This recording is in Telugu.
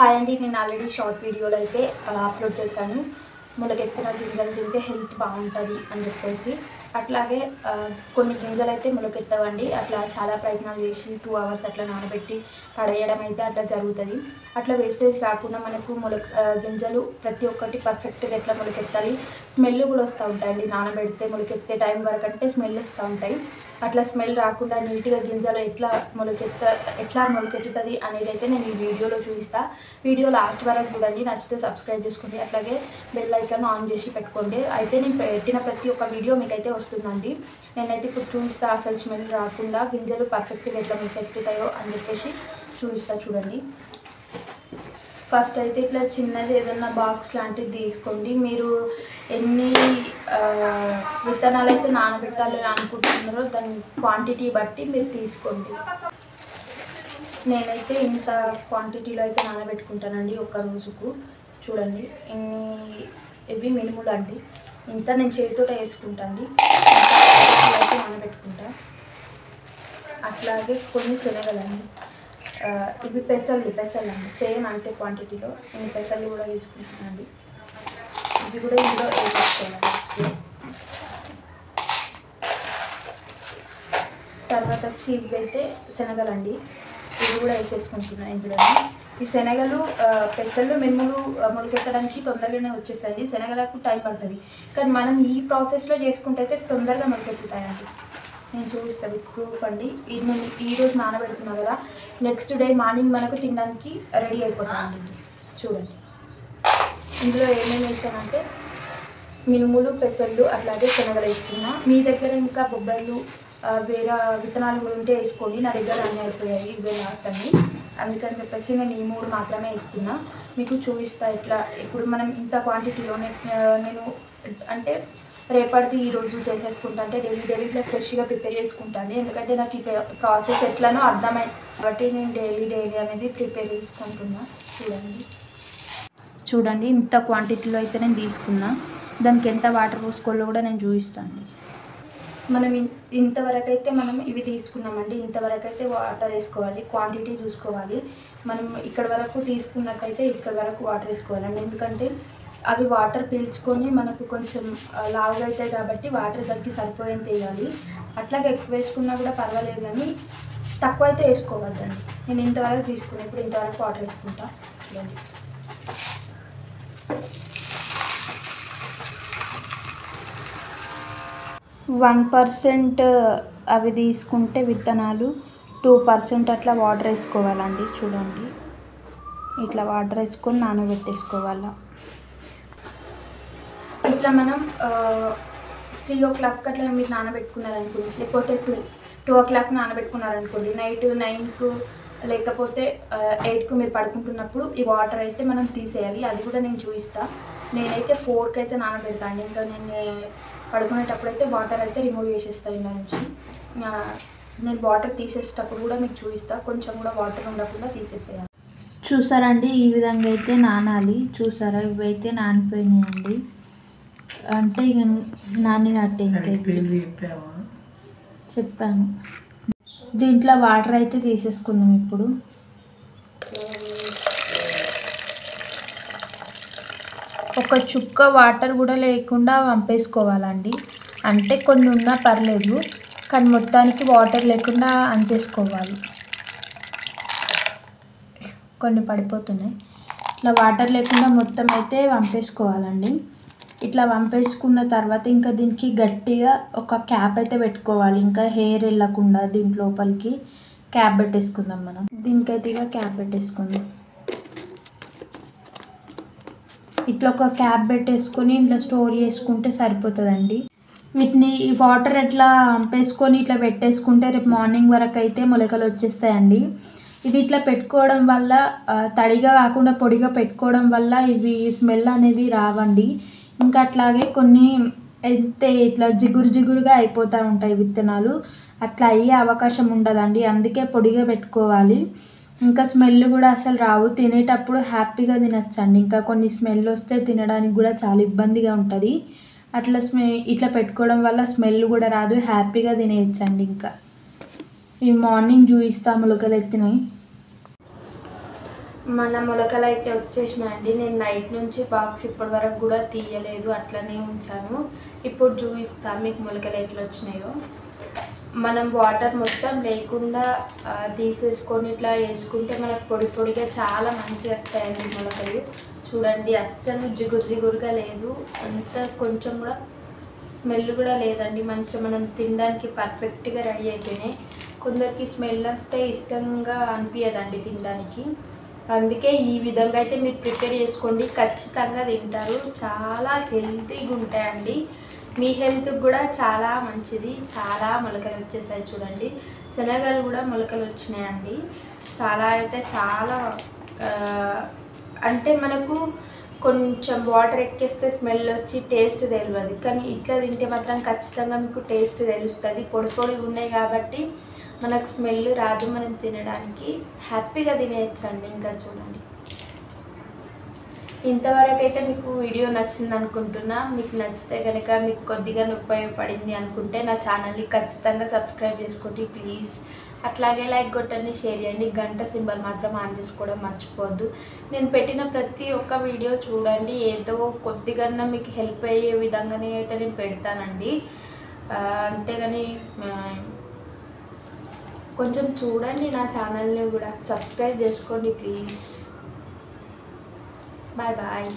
హాయ్ అండి, నేను ఆల్రెడీ షార్ట్ వీడియోలో అయితే అప్లోడ్ చేశాను. మొలకెత్తిన గింజలు తింటే హెల్త్ బాగుంటుంది అని చెప్పేసి. అట్లాగే కొన్ని గింజలు అయితే మొలకెత్తవండి. అట్లా చాలా ప్రయత్నాలు చేసి 2 అవర్స్ అట్లా నానబెట్టి పడేయడం అయితే అట్లా జరుగుతుంది. అట్లా వేస్టేజ్ కాకుండా మనకు గింజలు ప్రతి ఒక్కటి పర్ఫెక్ట్గా ఎట్లా మొలకెత్తాలి, స్మెల్ కూడా వస్తూ ఉంటాయండి. నానబెడితే మొలకెత్తే టైం వరకు అంటే స్మెల్ వస్తూ ఉంటాయి. అట్లా స్మెల్ రాకుండా నీట్గా గింజలు ఎట్లా మొలకెత్తుతుంది అనేది అయితే నేను ఈ వీడియోలో చూపిస్తాను. వీడియో లాస్ట్ వరకు చూడండి, నచ్చితే సబ్స్క్రైబ్ చేసుకోండి, అట్లాగే బెల్ ఐకాన్ ఆన్ చేసి పెట్టుకోండి. అయితే నేను పెట్టిన ప్రతి ఒక్క వీడియో మీకైతే వస్తుందండి. నేనైతే ఇప్పుడు చూపిస్తా అసలు స్మెల్ రాకుండా గింజలు పర్ఫెక్ట్గా ఎట్లా మొలకెత్తుతాయో అని చెప్పేసి చూపిస్తా. చూడండి, ఫస్ట్ అయితే ఇట్లా చిన్నది ఏదన్నా బాక్స్ లాంటిది తీసుకోండి. మీరు ఎన్ని విత్తనాలు అయితే నానబెట్టాలి అనుకుంటున్నారో దాని క్వాంటిటీ బట్టి మీరు తీసుకోండి. నేనైతే ఇంత క్వాంటిటీలో అయితే నానబెట్టుకుంటానండి ఒక్క రోజుకు. చూడండి, ఇవి మినుములు అండి. ఇంత నేను చేతితో వేసుకుంటాను, అయితే నానబెట్టుకుంటా. అట్లాగే కొన్ని శనగలండి, ఇవి పెసలు అండి. సేమ్ అంతే క్వాంటిటీలో నేను పెసలు కూడా తీసుకుంటున్నాను. ఇవి కూడా ఇందులో వేసుకోవాలి. తర్వాత వచ్చి ఇవి అయితే శనగలండి, ఇవి కూడా వేసేసుకుంటున్నాను ఇందులో. ఈ శనగలు పెసలు మినుములు మొలకెత్తడానికి తొందరగానే వచ్చేస్తాయండి. శనగలకు టైం పడుతుంది, కానీ మనం ఈ ప్రాసెస్లో చేసుకుంటే అయితే తొందరగా మొలకెత్తుతాయండి. నేను చూపిస్తాను ప్రూఫ్ అండి. నేను ఈరోజు నానబెడుతున్నా కదా, నెక్స్ట్ డే మార్నింగ్ మనకు తినడానికి రెడీ అయిపోతామండి. చూడండి, ఇందులో ఏమేమి వేసానంటే మినుములు, పెసళ్ళు, అట్లాగే శనగలు వేసుకున్నా. మీ దగ్గర ఇంకా బొబ్బర్లు వేరే విత్తనాలు కూడా ఉంటే వేసుకోండి. నా దగ్గర అన్నీ అయిపోయాయి, ఇవే లాస్ట్ అండి. అందుకని చెప్పేసి నేను ఈ 3 మాత్రమే ఇస్తున్నా. మీకు చూపిస్తా ఇట్లా. ఇప్పుడు మనం ఇంత క్వాంటిటీలో నేను అంటే రేపటిది ఈరోజు చేసేసుకుంటా, అంటే డైలీ ఇట్లా ఫ్రెష్గా ప్రిపేర్ చేసుకుంటాను. ఎందుకంటే నాకు ఈ ప్రాసెస్ ఎట్లానో అర్థమైంది కాబట్టి నేను డైలీ అనేది ప్రిపేర్ చేసుకుంటున్నా. చూడండి, ఇంత క్వాంటిటీలో అయితే నేను తీసుకున్నా. దానికి ఎంత వాటర్ పోసుకోవాలో కూడా నేను చూపిస్తాను. మనం ఇంతవరకు అయితే మనం ఇవి తీసుకున్నామండి. ఇంతవరకు అయితే వాటర్ వేసుకోవాలి, క్వాంటిటీ చూసుకోవాలి. మనం ఇక్కడ వరకు తీసుకున్నట్టయితే ఇక్కడ వరకు వాటర్ వేసుకోవాలండి. ఎందుకంటే అవి వాటర్ పీల్చుకొని మనకు కొంచెం లావుగా అవుతాయి కాబట్టి వాటర్ తగ్గి సరిపోయేంత వేయాలి. అట్లాగే ఎక్కువ వేసుకున్నా కూడా పర్వాలేదు, కానీ తక్కువ అయితే వేసుకోవద్దండి. నేను ఇంతవరకు తీసుకున్నాను, ఇప్పుడు ఇంతవరకు వాటర్ వేసుకుంటా. చూడండి, %1 అవి తీసుకుంటే విత్తనాలు 2% అట్లా వాటర్ వేసుకోవాలండి. చూడండి, ఇట్లా వాటర్ వేసుకొని నానబెట్టేసుకోవాలి. ఇట్లా మనం 3 o'clock అట్లా మీరు నానబెట్టుకున్నారనుకోండి, లేకపోతే 2 o'clock నానబెట్టుకున్నారనుకోండి, నైట్ 9కు లేకపోతే 8కు మీరు పడుకుంటున్నప్పుడు ఈ వాటర్ అయితే మనం తీసేయాలి. అది కూడా నేను చూపిస్తాను. నేనైతే 4కి అయితే నానబెడతాను. ఇంకా నేను పడుకునేటప్పుడు అయితే వాటర్ అయితే రిమూవ్ చేసేస్తాను ఇలా నుంచి. నేను వాటర్ తీసేసేటప్పుడు కూడా మీకు చూపిస్తాను. కొంచెం కూడా వాటర్ ఉండకుండా తీసేసేయాలి. చూసారండి, ఈ విధంగా అయితే నానాలి. చూసారా, ఇవైతే నానిపోయినాయండి. అంటే ఇక నానినట్టే. చెప్పాను. దీంట్లో వాటర్ అయితే తీసేసుకుందాం. ఇప్పుడు ఒక చుక్క వాటర్ కూడా లేకుండా వంపేసుకోవాలండి. అంటే కొన్ని ఉన్నా పర్లేదు, కానీ మొత్తానికి వాటర్ లేకుండా అంచేసుకోవాలి. కొన్ని పడిపోతున్నాయి. ఇట్లా వాటర్ లేకుండా మొత్తం అయితే వంపేసుకోవాలండి. ఇట్లా వంపేసుకున్న తర్వాత ఇంకా దీనికి గట్టిగా ఒక క్యాప్ అయితే పెట్టుకోవాలి. ఇంకా హెయిర్ వెళ్ళకుండా దీని లోపలికి క్యాప్ పెట్టేసుకుందాం. మనం దీనికైతే ఇక క్యాప్ పెట్టేసుకుందాం. ఇట్లా ఒక క్యాప్ పెట్టేసుకొని ఇట్లా స్టోర్ చేసుకుంటే సరిపోతుందండి. వీటిని ఈ వాటర్ ఎట్లా వంపేసుకొని ఇట్లా పెట్టేసుకుంటే రేపు మార్నింగ్ వరకు అయితే మొలకలు వచ్చేస్తాయండి. ఇది ఇట్లా పెట్టుకోవడం వల్ల తడిగా కాకుండా పొడిగా పెట్టుకోవడం వల్ల ఇవి స్మెల్ అనేది రావండి. ఇంకా అట్లాగే కొన్ని అయితే ఇట్లా జిగురుగా అయిపోతూ ఉంటాయి విత్తనాలు, అట్లా అయ్యే అవకాశం ఉండదండి. అందుకే పొడిగా పెట్టుకోవాలి. ఇంకా స్మెల్ కూడా అసలు రావు, తినేటప్పుడు హ్యాపీగా తినచ్చండి. ఇంకా కొన్ని స్మెల్ వస్తే తినడానికి కూడా చాలా ఇబ్బందిగా ఉంటుంది. అట్లా ఇట్లా పెట్టుకోవడం వల్ల స్మెల్ కూడా రాదు, హ్యాపీగా తినేయచ్చండి. ఇంకా ఈ మార్నింగ్ చూపిస్తా మొలకలు ఎత్తినాయి. మన మొలకలు అయితే వచ్చేసినాయండి. నేను నైట్ నుంచి బాక్స్ ఇప్పటి వరకు కూడా తీయలేదు, అట్లనే ఉంచాను. ఇప్పుడు చూపిస్తా మీకు మొలకలు ఎట్లా వచ్చినాయో. మనం వాటర్ మొత్తం లేకుండా తీసేసుకొని ఇట్లా వేసుకుంటే మనకు పొడి పొడిగా చాలా మంచిగా వస్తాయండి మొలకలు. చూడండి, అస్సలు జిగురు జిగురుగా లేదు, అంత కొంచెం కూడా స్మెల్ కూడా లేదండి. మంచిగా మనం తినడానికి పర్ఫెక్ట్గా రెడీ అయిపోయినాయి. కొందరికి స్మెల్ వస్తే ఇష్టంగా అనిపించదండి తినడానికి, అందుకే ఈ విధంగా అయితే మీరు ప్రిపేర్ చేసుకోండి, ఖచ్చితంగా తింటారు. చాలా హెల్తీగా ఉంటాయండి, మీ హెల్త్కి కూడా చాలా మంచిది. చాలా మొలకలు వచ్చేసాయి చూడండి, శనగలు కూడా మొలకలు వచ్చినాయండి. చాలా అయితే చాలా అంటే మనకు కొంచెం వాటర్ ఎక్కేస్తే స్మెల్ వచ్చి టేస్ట్ తెలియదు, కానీ ఇట్లా తింటే మాత్రం ఖచ్చితంగా మీకు టేస్ట్ తెలుస్తుంది. పొడి పొడిగా ఉన్నాయి కాబట్టి మనకు స్మెల్ రాదు, మనం తినడానికి హ్యాపీగా తినేయచ్చండి. ఇంకా చూడండి, ఇంతవరకు అయితే మీకు వీడియో నచ్చింది అనుకుంటున్నా. మీకు నచ్చితే కనుక, మీకు కొద్దిగా ఉపయోగపడింది అనుకుంటే నా ఛానల్ని ఖచ్చితంగా సబ్స్క్రైబ్ చేసుకోండి ప్లీజ్. అట్లాగే లైక్ కొట్టండి, షేర్ చేయండి, గంట సింబల్ మాత్రం ఆన్ చేసుకోవడం మర్చిపోవద్దు. నేను పెట్టిన ప్రతి ఒక్క వీడియో చూడండి, ఏదో కొద్దిగా మీకు హెల్ప్ అయ్యే విధంగానే అయితే నేను పెడతానండి. అంతేగాని కొంచెం చూడండి, నా ఛానల్ని కూడా సబ్స్క్రైబ్ చేసుకోండి ప్లీజ్. Bye bye.